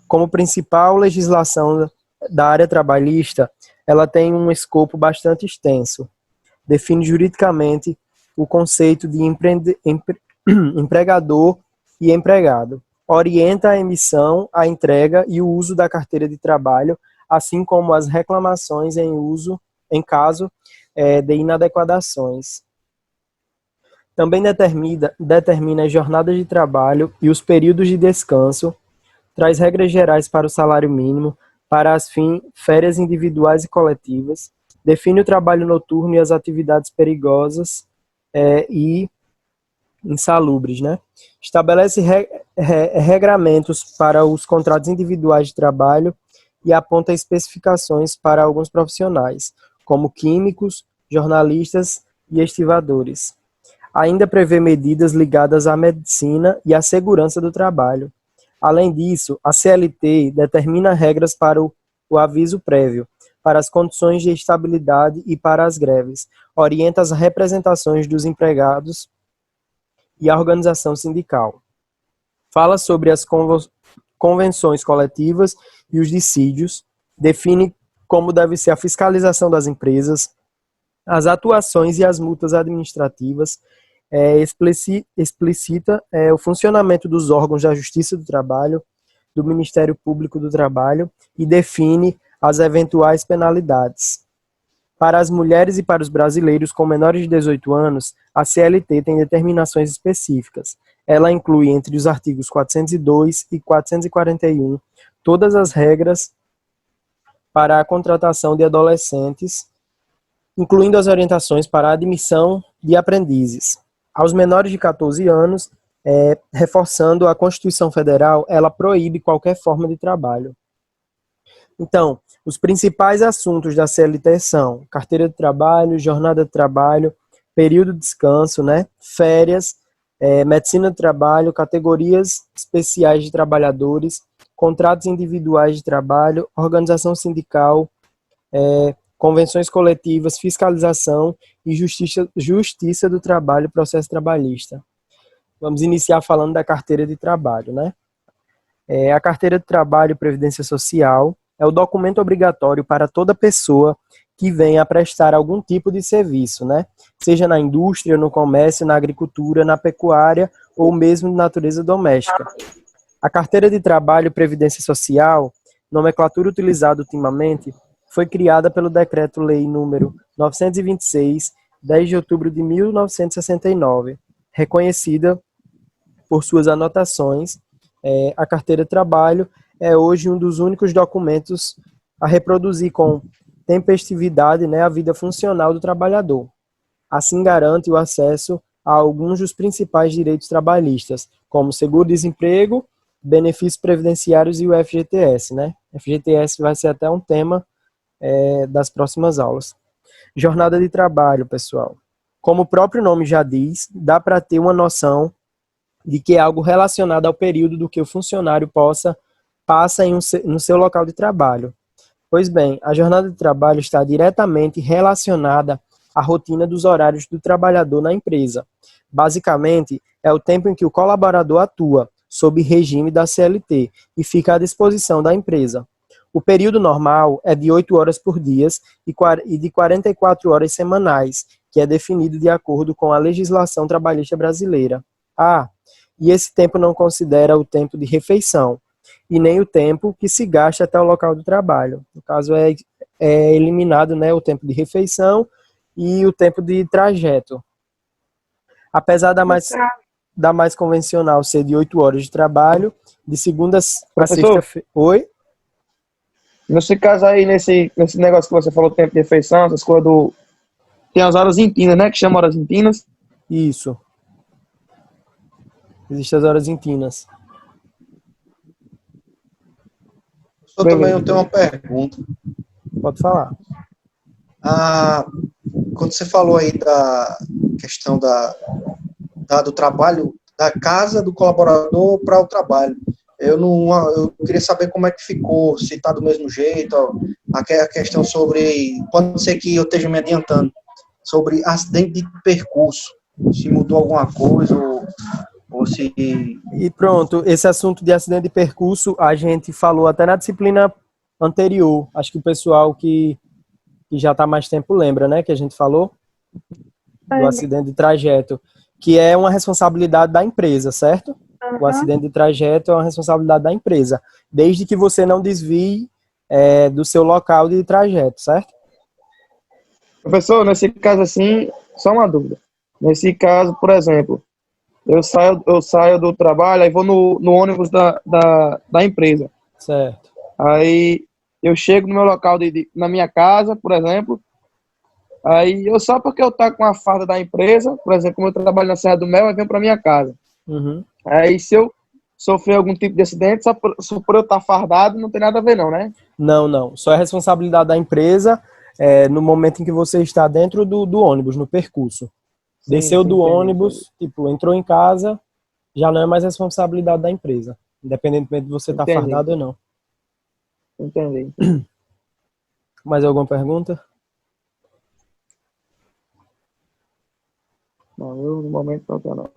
Como principal legislação da área trabalhista, ela tem um escopo bastante extenso. Define juridicamente o conceito de empregador e empregado. Orienta a emissão, a entrega e o uso da carteira de trabalho, assim como as reclamações em caso de inadequações. Também determina as jornadas de trabalho e os períodos de descanso, traz regras gerais para o salário mínimo, para as férias individuais e coletivas, define o trabalho noturno e as atividades perigosas e insalubres, né? Estabelece regramentos para os contratos individuais de trabalho e aponta especificações para alguns profissionais, como químicos, jornalistas e estivadores. Ainda prevê medidas ligadas à medicina e à segurança do trabalho. Além disso, a CLT determina regras para o aviso prévio, para as condições de estabilidade e para as greves, orienta as representações dos empregados e a organização sindical. Fala sobre as convenções coletivas e os dissídios, define como deve ser a fiscalização das empresas, as atuações e as multas administrativas, explicita o funcionamento dos órgãos da Justiça do Trabalho, do Ministério Público do Trabalho e define as eventuais penalidades. Para as mulheres e para os brasileiros com menores de 18 anos, a CLT tem determinações específicas. Ela inclui, entre os artigos 402 e 441, todas as regras para a contratação de adolescentes, incluindo as orientações para a admissão de aprendizes. Aos menores de 14 anos, reforçando a Constituição Federal, ela proíbe qualquer forma de trabalho. Então, os principais assuntos da CLT são carteira de trabalho, jornada de trabalho, período de descanso, né, férias, medicina do trabalho, categorias especiais de trabalhadores, contratos individuais de trabalho, organização sindical, convenções coletivas, fiscalização e justiça do trabalho e processo trabalhista. Vamos iniciar falando da carteira de trabalho, né? A carteira de trabalho e previdência social é o documento obrigatório para toda pessoa que venha a prestar algum tipo de serviço, né? Seja na indústria, no comércio, na agricultura, na pecuária ou mesmo de natureza doméstica. A carteira de trabalho e previdência social, nomenclatura utilizada ultimamente, foi criada pelo Decreto-Lei número 926, 10 de outubro de 1969, reconhecida por suas anotações. A carteira de trabalho é hoje um dos únicos documentos a reproduzir com tempestividade, né, a vida funcional do trabalhador. Assim garante o acesso a alguns dos principais direitos trabalhistas, como seguro-desemprego, benefícios previdenciários e o FGTS, né? FGTS vai ser até um tema das próximas aulas. Jornada de trabalho, pessoal. Como o próprio nome já diz, dá para ter uma noção de que é algo relacionado ao período do que o funcionário passa no seu local de trabalho. Pois bem, a jornada de trabalho está diretamente relacionada à rotina dos horários do trabalhador na empresa. Basicamente, é o tempo em que o colaborador atua, sob regime da CLT, e fica à disposição da empresa. O período normal é de 8 horas por dia e de 44 horas semanais, que é definido de acordo com a legislação trabalhista brasileira. E esse tempo não considera o tempo de refeição, e nem o tempo que se gasta até o local do trabalho. No caso, é eliminado, né, o tempo de refeição e o tempo de trajeto. Apesar da mais convencional ser de 8 horas de trabalho, de segundas a sexta-feira... Oi? Nesse caso aí, nesse negócio que você falou, tempo de refeição, essas coisas do... Tem as horas intinas, né? Que chama horas intinas. Isso. Existem as horas intinas. Eu também tenho uma pergunta. Pode falar. Quando você falou aí da questão do trabalho, da casa do colaborador para o trabalho, eu queria saber como é que ficou, se está do mesmo jeito, a questão sobre, pode ser que eu esteja me adiantando, sobre acidente de percurso, se mudou alguma coisa, ou Ou se... E pronto, esse assunto de acidente de percurso a gente falou até na disciplina anterior. Acho que o pessoal que já está mais tempo lembra, né? Que a gente falou do acidente de trajeto, que é uma responsabilidade da empresa, certo? O acidente de trajeto é uma responsabilidade da empresa, desde que você não desvie do seu local de trajeto, certo? Professor, nesse caso assim, só uma dúvida. Nesse caso, por exemplo, eu saio do trabalho, aí vou no ônibus da empresa. Certo. Aí eu chego no meu local, na minha casa, por exemplo, aí eu só porque eu tá com a farda da empresa, por exemplo, como eu trabalho na Serra do Mel, eu venho para minha casa. Uhum. Aí se eu sofrer algum tipo de acidente, só por eu estar fardado, não tem nada a ver não, né? Não, não. Só é responsabilidade da empresa no momento em que você está dentro do ônibus, no percurso. Sim, Desceu sim, do entendi. ônibus, tipo, entrou em casa, já não é mais responsabilidade da empresa, independentemente de você estar Entendi, fardado ou não. entendi. Mais alguma pergunta? Não, eu no momento não tenho não.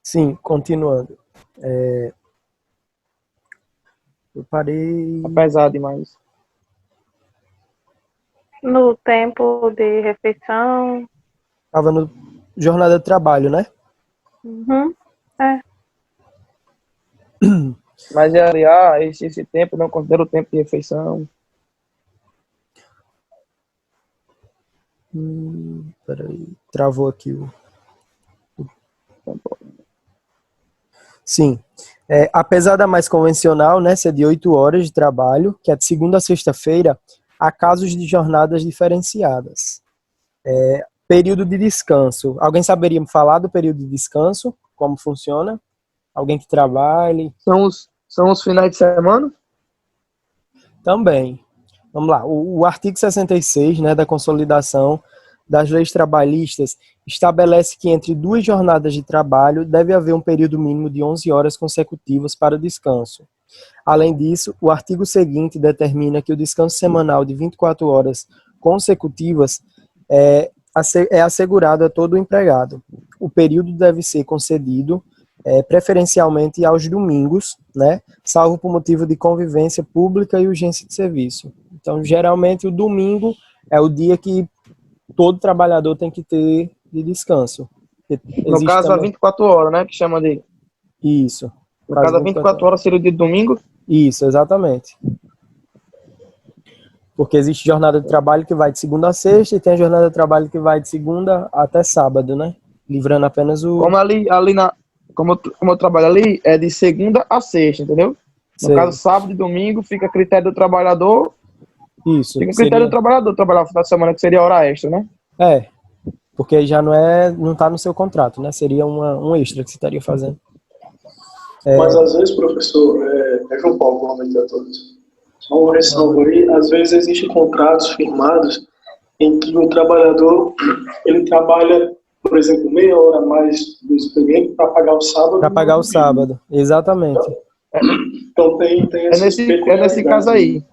Sim, continuando. Eu parei. Tá pesado demais. No tempo de refeição. Estava no jornada de trabalho, né? Uhum. Mas esse tempo não considero o tempo de refeição. Peraí, travou aqui o. Sim. Apesar da mais convencional, né, ser de 8 horas de trabalho, que é de segunda a sexta-feira, há casos de jornadas diferenciadas. Período de descanso. Alguém saberia me falar do período de descanso? Como funciona? Alguém que trabalhe? São os finais de semana? Também. Vamos lá. O artigo 66, né, da Consolidação das Leis Trabalhistas estabelece que entre duas jornadas de trabalho deve haver um período mínimo de 11 horas consecutivas para descanso. Além disso, o artigo seguinte determina que o descanso semanal de 24 horas consecutivas é assegurado a todo o empregado. O período deve ser concedido preferencialmente aos domingos, né, salvo por motivo de convivência pública e urgência de serviço. Então, geralmente, o domingo é o dia que todo trabalhador tem que ter de descanso. No Existe caso, a também 24 horas, né? Que chama de. isso. No Caso caso, a 24 24 horas seria o dia de domingo. Isso, exatamente. Porque existe jornada de trabalho que vai de segunda a sexta e tem a jornada de trabalho que vai de segunda até sábado, né? Livrando apenas o... Como como eu trabalho ali, é de segunda a sexta, entendeu? No Sei. caso, sábado e domingo fica a critério do trabalhador. Isso, Fica a critério seria... do trabalhador trabalhar no final de semana, que seria hora extra, né? Porque aí já não tá no seu contrato, né? Seria um extra que você estaria fazendo. Mas às vezes, professor, João Paulo, boa noite a todos. Só uma ressalva aí, às vezes existem contratos firmados em que o trabalhador, ele trabalha, por exemplo, meia hora a mais do expediente para pagar o sábado. Para pagar o sábado, exatamente. Então tem essas nesse caso aí.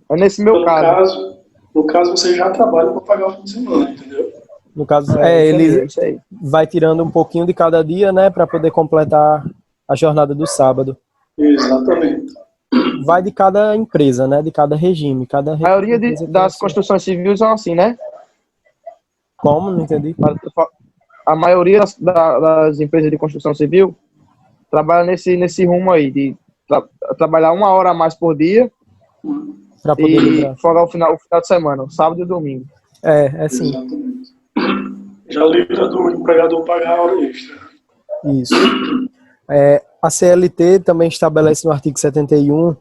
É nesse meu caso. No caso, você já trabalha para pagar o fim de semana, entendeu? No caso, Entendi, ele vai tirando um pouquinho de cada dia, né? Para poder completar a jornada do sábado. Exatamente. Vai de cada empresa, né? De cada regime. A maioria das construções civis são assim, né? Como? Não entendi. A maioria das empresas de construção civil trabalha nesse rumo aí, de trabalhar 1 hora a mais por dia Pra poder e livrar. folgar o final de semana, sábado e domingo. É sim. Exatamente. Já livra do empregador pagar a hora extra. Isso. A CLT também estabelece no artigo 71,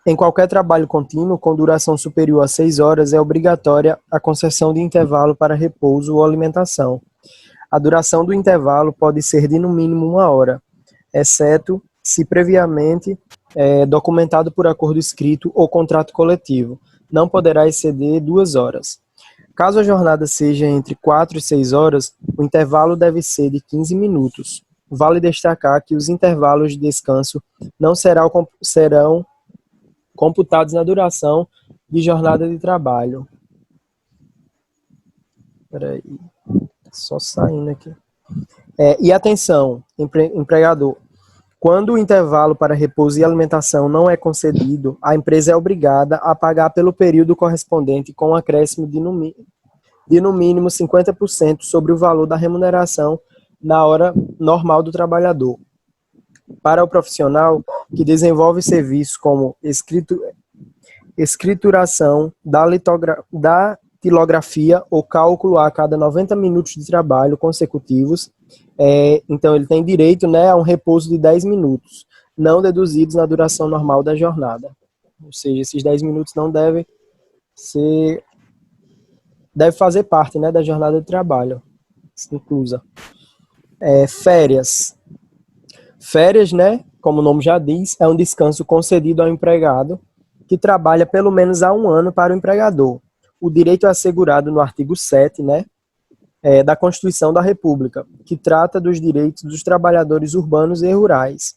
em qualquer trabalho contínuo com duração superior a 6 horas é obrigatória a concessão de intervalo para repouso ou alimentação. A duração do intervalo pode ser de no mínimo 1 hora, exceto se previamente documentado por acordo escrito ou contrato coletivo. Não poderá exceder 2 horas. Caso a jornada seja entre 4 e 6 horas, o intervalo deve ser de 15 minutos. Vale destacar que os intervalos de descanso não serão computados na duração de jornada de trabalho. Espera aí, só saindo aqui. E atenção, empregador. Quando o intervalo para repouso e alimentação não é concedido, a empresa é obrigada a pagar pelo período correspondente com um acréscimo de no mínimo 50% sobre o valor da remuneração na hora normal do trabalhador. Para o profissional que desenvolve serviços como escrituração, datilografia ou cálculo a cada 90 minutos de trabalho consecutivos, então ele tem direito, né, a um repouso de 10 minutos, não deduzidos na duração normal da jornada. Ou seja, esses 10 minutos não devem fazer parte, né, da jornada de trabalho, inclusa. Férias. Férias, né, como o nome já diz, é um descanso concedido ao empregado que trabalha pelo menos há um ano para o empregador. O direito é assegurado no artigo 7, né, da Constituição da República, que trata dos direitos dos trabalhadores urbanos e rurais,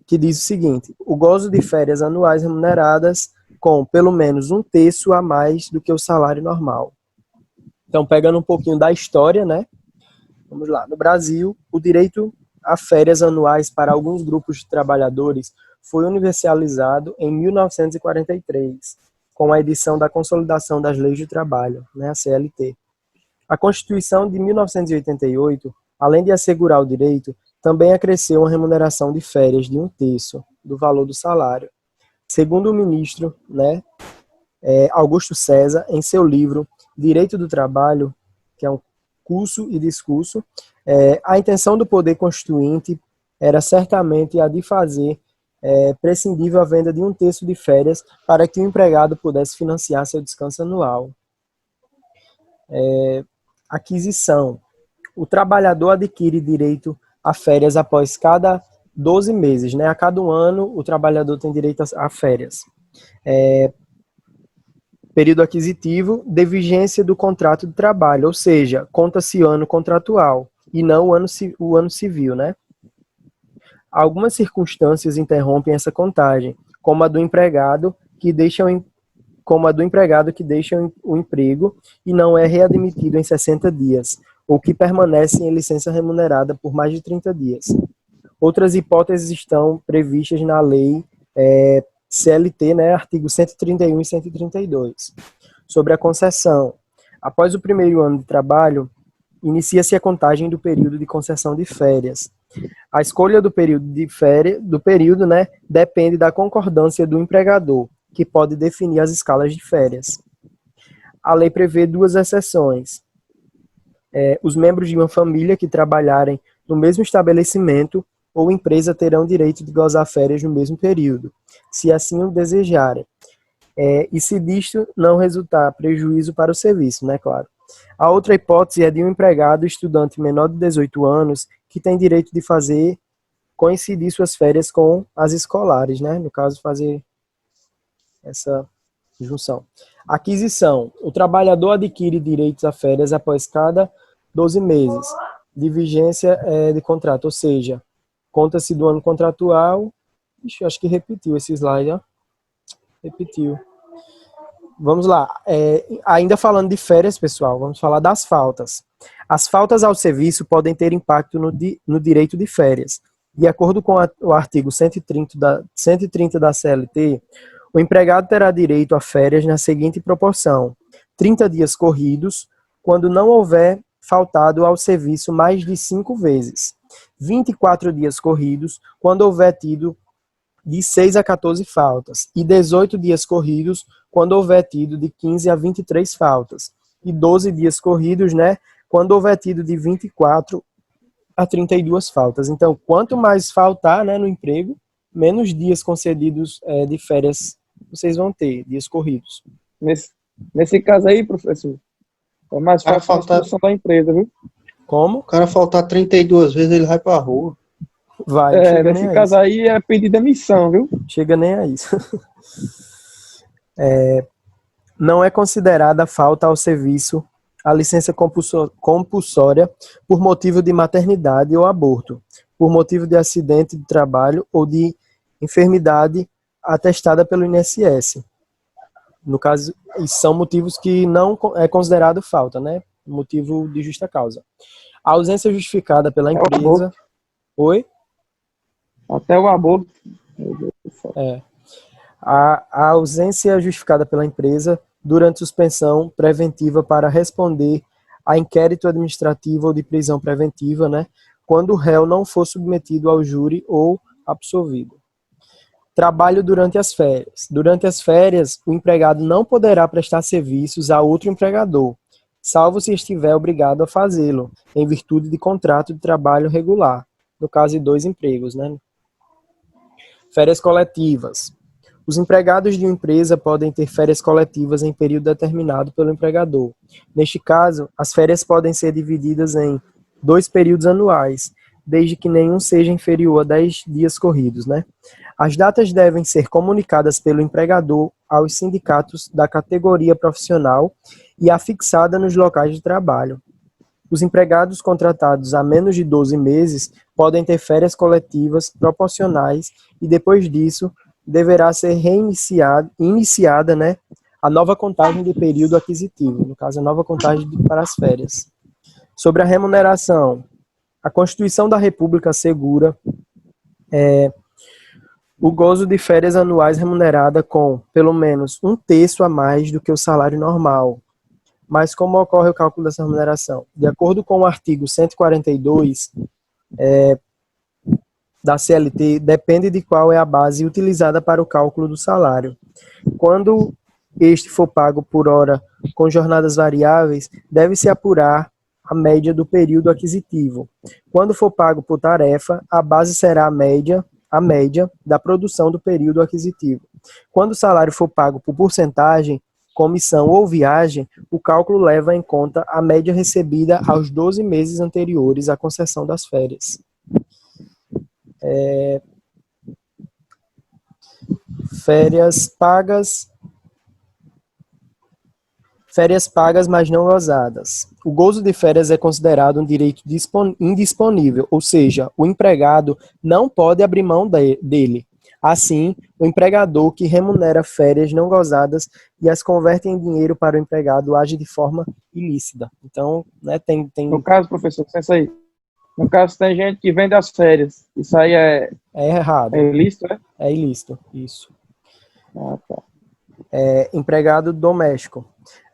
que diz o seguinte: o gozo de férias anuais remuneradas com pelo menos um terço a mais do que o salário normal. Então, pegando um pouquinho da história, né, vamos lá. No Brasil, o direito a férias anuais para alguns grupos de trabalhadores foi universalizado em 1943, com a edição da Consolidação das Leis do Trabalho, né, a CLT. A Constituição de 1988, além de assegurar o direito, também acresceu uma remuneração de férias de um terço do valor do salário. Segundo o ministro, né, Augusto César, em seu livro Direito do Trabalho, que é um curso e discurso, a intenção do poder constituinte era certamente a de fazer prescindível a venda de um terço de férias para que o empregado pudesse financiar seu descanso anual. Aquisição. O trabalhador adquire direito a férias após cada 12 meses, né? A cada um ano, o trabalhador tem direito a férias. Período aquisitivo de vigência do contrato de trabalho, ou seja, conta-se ano contratual e não o ano civil, né? Algumas circunstâncias interrompem essa contagem, como a do empregado que deixa o emprego e não é readmitido em 60 dias, ou que permanece em licença remunerada por mais de 30 dias. Outras hipóteses estão previstas na lei CLT, né, artigo 131 e 132. Sobre a concessão. Após o primeiro ano de trabalho, inicia-se a contagem do período de concessão de férias. A escolha do período né, depende da concordância do empregador, que pode definir as escalas de férias. A lei prevê duas exceções. Os membros de uma família que trabalharem no mesmo estabelecimento ou empresa terão direito de gozar férias no mesmo período, se assim o desejarem. E se disto não resultar prejuízo para o serviço, né, claro. A outra hipótese é de um empregado estudante menor de 18 anos que tem direito de fazer coincidir suas férias com as escolares, né, no caso fazer essa junção. Aquisição. O trabalhador adquire direitos a férias após cada 12 meses de vigência de contrato, ou seja, conta-se do ano contratual. Ixi, acho que repetiu esse slide, ó. Repetiu. Vamos lá. Ainda falando de férias, pessoal, vamos falar das faltas. As faltas ao serviço podem ter impacto no direito de férias. De acordo com o artigo 130 da CLT, o empregado terá direito a férias na seguinte proporção: 30 dias corridos, quando não houver faltado ao serviço mais de 5 vezes. 24 dias corridos, quando houver tido de 6 a 14 faltas. E 18 dias corridos, quando houver tido de 15 a 23 faltas. E 12 dias corridos, né, quando houver tido de 24 a 32 faltas. Então, quanto mais faltar, né, no emprego, menos dias concedidos de férias vocês vão ter, dias corridos. Nesse caso aí, professor, é mais fácil a situação da empresa, viu? Como? O cara faltar 32 vezes, ele vai pra rua. Vai, nesse caso aí é pedir demissão, viu? Chega nem a isso. Não é considerada falta ao serviço a licença compulsória por motivo de maternidade ou aborto, por motivo de acidente de trabalho ou de enfermidade atestada pelo INSS. No caso, são motivos que não é considerado falta, né? Motivo de justa causa. A ausência justificada pela É o empresa. Oi? Até o aborto. Meu Deus do céu. A ausência justificada pela empresa durante suspensão preventiva para responder a inquérito administrativo ou de prisão preventiva, né, quando o réu não for submetido ao júri ou absolvido. Trabalho durante as férias. Durante as férias, o empregado não poderá prestar serviços a outro empregador, salvo se estiver obrigado a fazê-lo, em virtude de contrato de trabalho regular, no caso de 2 empregos, né? Férias coletivas. Os empregados de uma empresa podem ter férias coletivas em período determinado pelo empregador. Neste caso, as férias podem ser divididas em 2 períodos anuais, desde que nenhum seja inferior a 10 dias corridos, né? As datas devem ser comunicadas pelo empregador aos sindicatos da categoria profissional e afixada nos locais de trabalho. Os empregados contratados há menos de 12 meses podem ter férias coletivas proporcionais e depois disso deverá ser iniciada, né, a nova contagem de período aquisitivo, no caso a nova contagem para as férias. Sobre a remuneração, a Constituição da República assegura o gozo de férias anuais remunerada com, pelo menos, 1/3 a mais do que o salário normal. Mas como ocorre o cálculo dessa remuneração? De acordo com o artigo 142 da CLT, depende de qual é a base utilizada para o cálculo do salário. Quando este for pago por hora com jornadas variáveis, deve-se apurar a média do período aquisitivo. Quando for pago por tarefa, a base será a média da produção do período aquisitivo. Quando o salário for pago por porcentagem, comissão ou viagem, o cálculo leva em conta a média recebida aos 12 meses anteriores à concessão das férias. Férias pagas, mas não gozadas. O gozo de férias é considerado um direito indisponível, ou seja, o empregado não pode abrir mão dele. Assim, o empregador que remunera férias não gozadas e as converte em dinheiro para o empregado age de forma ilícita. Então, né, tem... No caso, professor, pensa aí. No caso, tem gente que vende as férias. Isso aí é errado. É ilícito, né? É ilícito, isso. Ah, tá. Empregado doméstico.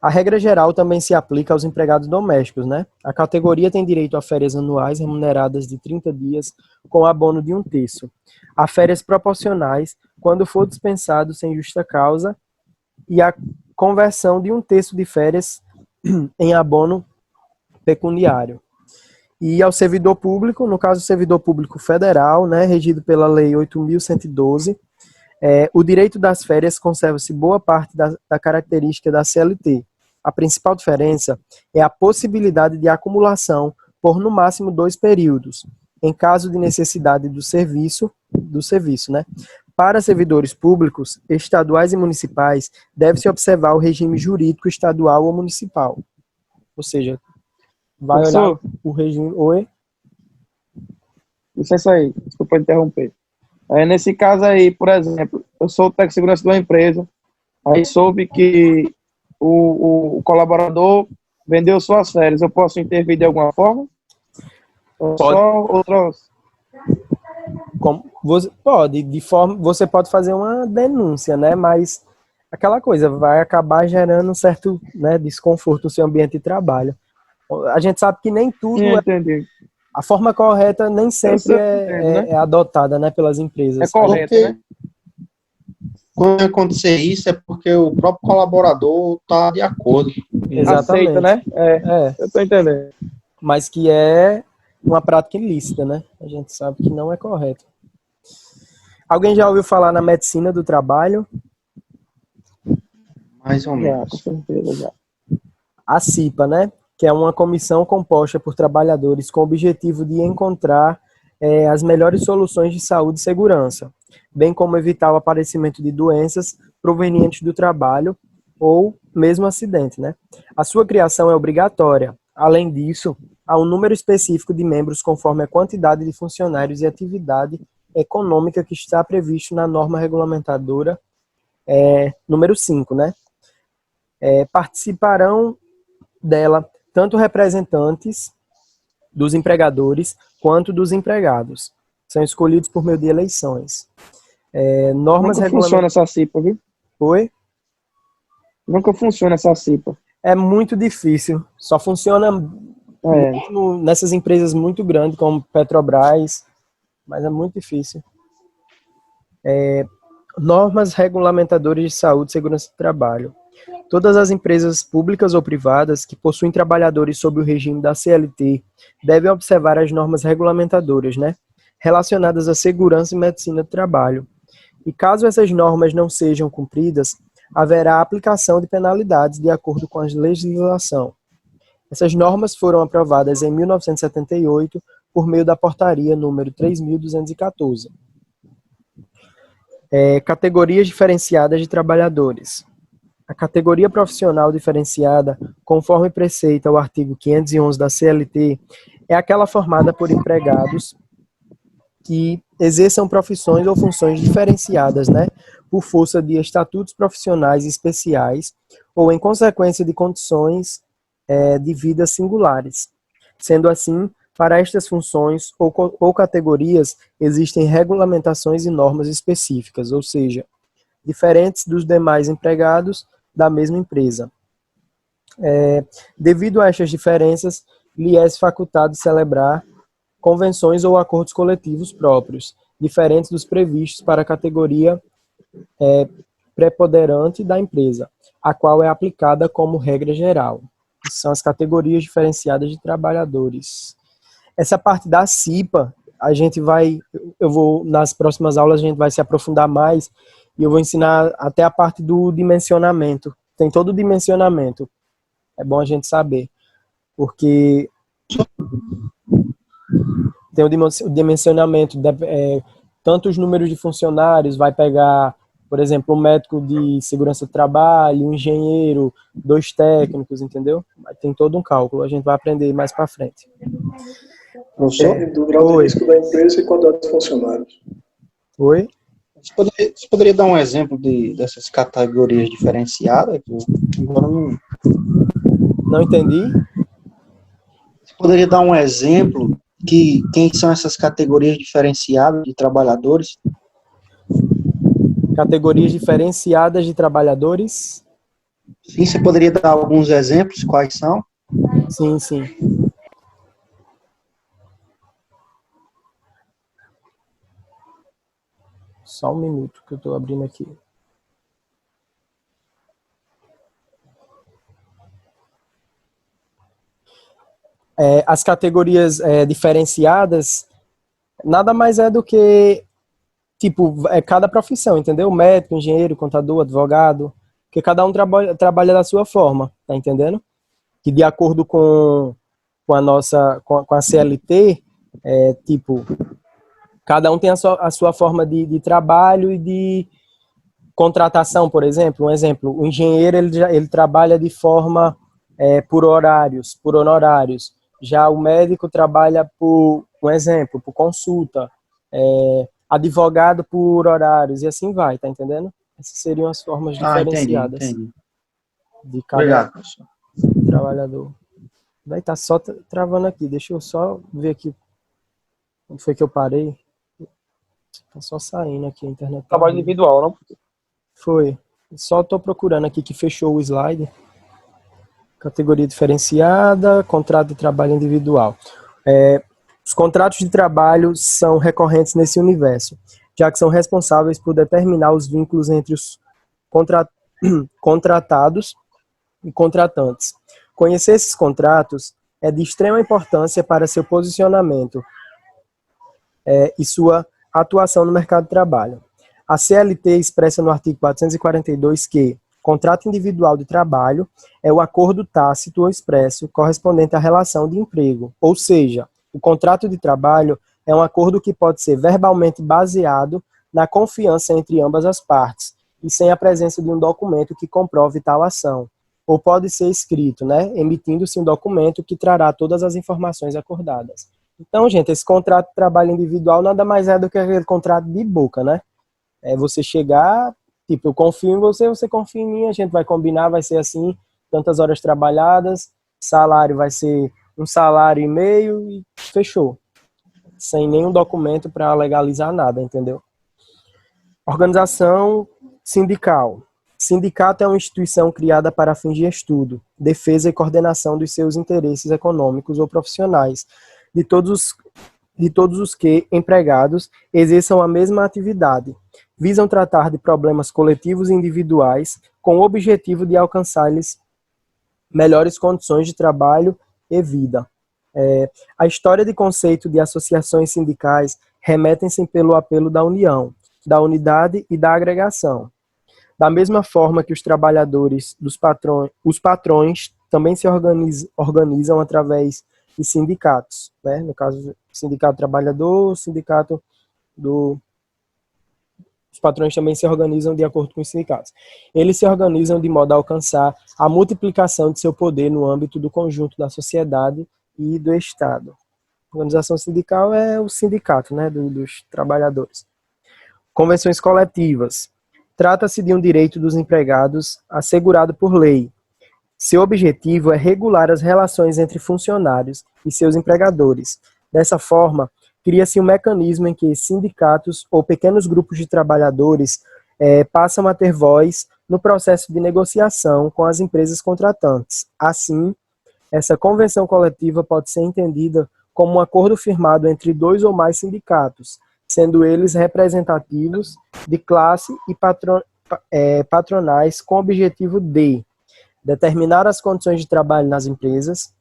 A regra geral também se aplica aos empregados domésticos, né? A categoria tem direito a férias anuais remuneradas de 30 dias com abono de 1/3. A férias proporcionais quando for dispensado sem justa causa e a conversão de 1/3 de férias em abono pecuniário. E ao servidor público, no caso, o servidor público federal, né, regido pela Lei 8.112, o direito das férias conserva-se boa parte da característica da CLT. A principal diferença é a possibilidade de acumulação por no máximo 2 períodos, em caso de necessidade do serviço, né? Para servidores públicos, estaduais e municipais, deve-se observar o regime jurídico estadual ou municipal. Ou seja, vai olhar o regime... Oi? Licença aí, desculpa interromper. Nesse caso aí, por exemplo, eu sou o técnico de segurança de uma empresa, aí soube que o colaborador vendeu suas férias, eu posso intervir de alguma forma? Ou só outras... Você pode fazer uma denúncia, né? Mas aquela coisa vai acabar gerando um certo, né, desconforto no seu ambiente de trabalho. A gente sabe que nem tudo a forma correta nem sempre é adotada, né, pelas empresas. É correto, né? Quando acontecer isso é porque o próprio colaborador está de acordo. Exatamente. Aceita, né? Eu estou entendendo. Mas que é uma prática ilícita, né? A gente sabe que não é correto. Alguém já ouviu falar na medicina do trabalho? Mais ou menos. Com certeza, já. A CIPA, né? Que é uma comissão composta por trabalhadores com o objetivo de encontrar as melhores soluções de saúde e segurança, bem como evitar o aparecimento de doenças provenientes do trabalho ou mesmo acidente, né? A sua criação é obrigatória. Além disso, há um número específico de membros conforme a quantidade de funcionários e atividade econômica que está previsto na norma regulamentadora número 5, né? Participarão dela tanto representantes dos empregadores quanto dos empregados. São escolhidos por meio de eleições. Normas Nunca funciona essa CIPA, viu? Oi? Nunca funciona essa CIPA. É muito difícil. Só funciona mesmo nessas empresas muito grandes, como Petrobras, mas é muito difícil. Normas regulamentadoras de saúde e segurança do trabalho. Todas as empresas públicas ou privadas que possuem trabalhadores sob o regime da CLT devem observar as normas regulamentadoras, né, relacionadas à segurança e medicina do trabalho. E caso essas normas não sejam cumpridas, haverá a aplicação de penalidades de acordo com a legislação. Essas normas foram aprovadas em 1978 por meio da portaria número 3.214. Categorias diferenciadas de trabalhadores. A categoria profissional diferenciada, conforme preceita o artigo 511 da CLT, é aquela formada por empregados que exerçam profissões ou funções diferenciadas, né, por força de estatutos profissionais especiais ou em consequência de condições de vida singulares. Sendo assim, para estas funções ou categorias, existem regulamentações e normas específicas, ou seja, diferentes dos demais empregados da mesma empresa. Devido a estas diferenças, lhe é facultado celebrar convenções ou acordos coletivos próprios, diferentes dos previstos para a categoria preponderante da empresa, a qual é aplicada como regra geral. São as categorias diferenciadas de trabalhadores. Essa parte da CIPA, nas próximas aulas a gente vai se aprofundar mais e eu vou ensinar até a parte do dimensionamento. Tem todo o dimensionamento. É bom a gente saber, porque tem o dimensionamento, tanto os números de funcionários, vai pegar, por exemplo, um médico de segurança do trabalho, um engenheiro, 2 técnicos, entendeu? Tem todo um cálculo, a gente vai aprender mais para frente. Professor, do grau de risco da empresa e quantidade de funcionários. Oi? Você poderia dar um exemplo dessas categorias diferenciadas? Agora não entendi. Você poderia dar um exemplo quem são essas categorias diferenciadas de trabalhadores? Categorias diferenciadas de trabalhadores? Sim, você poderia dar alguns exemplos? Quais são? Sim, sim. Só um minuto que eu estou abrindo aqui. As categorias diferenciadas nada mais é do que cada profissão, entendeu? Médico, engenheiro, contador, advogado, que cada um trabalha da sua forma, tá entendendo? Que de acordo com a CLT, cada um tem a sua forma de trabalho e de contratação, por exemplo. Um exemplo, o engenheiro ele trabalha de forma por honorários. Já o médico trabalha por consulta. Advogado por horários, e assim vai, tá entendendo? Essas seriam as formas diferenciadas. Entendi. De cada Obrigado, professor. trabalhador. Vai tá só travando aqui, deixa eu só ver aqui onde foi que eu parei. Tá só saindo aqui a internet. Trabalho individual, não? Foi. Só tô procurando aqui que fechou o slide. Categoria diferenciada, contrato de trabalho individual. Os contratos de trabalho são recorrentes nesse universo, já que são responsáveis por determinar os vínculos entre os contratados e contratantes. Conhecer esses contratos é de extrema importância para seu posicionamento e sua atuação no mercado de trabalho. A CLT expressa no artigo 442 que contrato individual de trabalho é o acordo tácito ou expresso correspondente à relação de emprego, ou seja, o contrato de trabalho é um acordo que pode ser verbalmente baseado na confiança entre ambas as partes e sem a presença de um documento que comprove tal ação. Ou pode ser escrito, né, emitindo-se um documento que trará todas as informações acordadas. Então, gente, esse contrato de trabalho individual nada mais é do que aquele contrato de boca, né? É você chegar, eu confio em você, você confia em mim, a gente vai combinar, vai ser assim, tantas horas trabalhadas, salário vai ser um salário e meio e fechou. Sem nenhum documento para legalizar nada, entendeu? Organização sindical. Sindicato é uma instituição criada para fins de estudo, defesa e coordenação dos seus interesses econômicos ou profissionais, de todos os que, empregados, exerçam a mesma atividade. Visam tratar de problemas coletivos e individuais com o objetivo de alcançar-lhes melhores condições de trabalho e vida. A história de conceito de associações sindicais remetem-se pelo apelo da união, da unidade e da agregação. Da mesma forma que os trabalhadores, os patrões também se organizam através de sindicatos, né? No caso, sindicato trabalhador, sindicato os patrões também se organizam de acordo com os sindicatos. Eles se organizam de modo a alcançar a multiplicação de seu poder no âmbito do conjunto da sociedade e do Estado. A organização sindical é o sindicato, né, dos trabalhadores. Convenções coletivas. Trata-se de um direito dos empregados assegurado por lei. Seu objetivo é regular as relações entre funcionários e seus empregadores. Dessa forma, cria-se um mecanismo em que sindicatos ou pequenos grupos de trabalhadores passam a ter voz no processo de negociação com as empresas contratantes. Assim, essa convenção coletiva pode ser entendida como um acordo firmado entre 2 ou mais sindicatos, sendo eles representativos de classe e patronais com o objetivo de determinar as condições de trabalho nas empresas,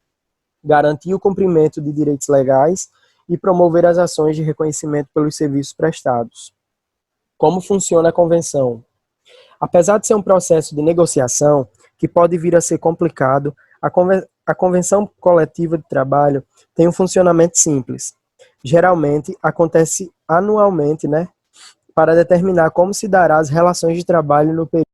garantir o cumprimento de direitos legais e promover as ações de reconhecimento pelos serviços prestados. Como funciona a convenção? Apesar de ser um processo de negociação que pode vir a ser complicado, a convenção coletiva de trabalho tem um funcionamento simples. Geralmente, acontece anualmente, né, para determinar como se dará as relações de trabalho no período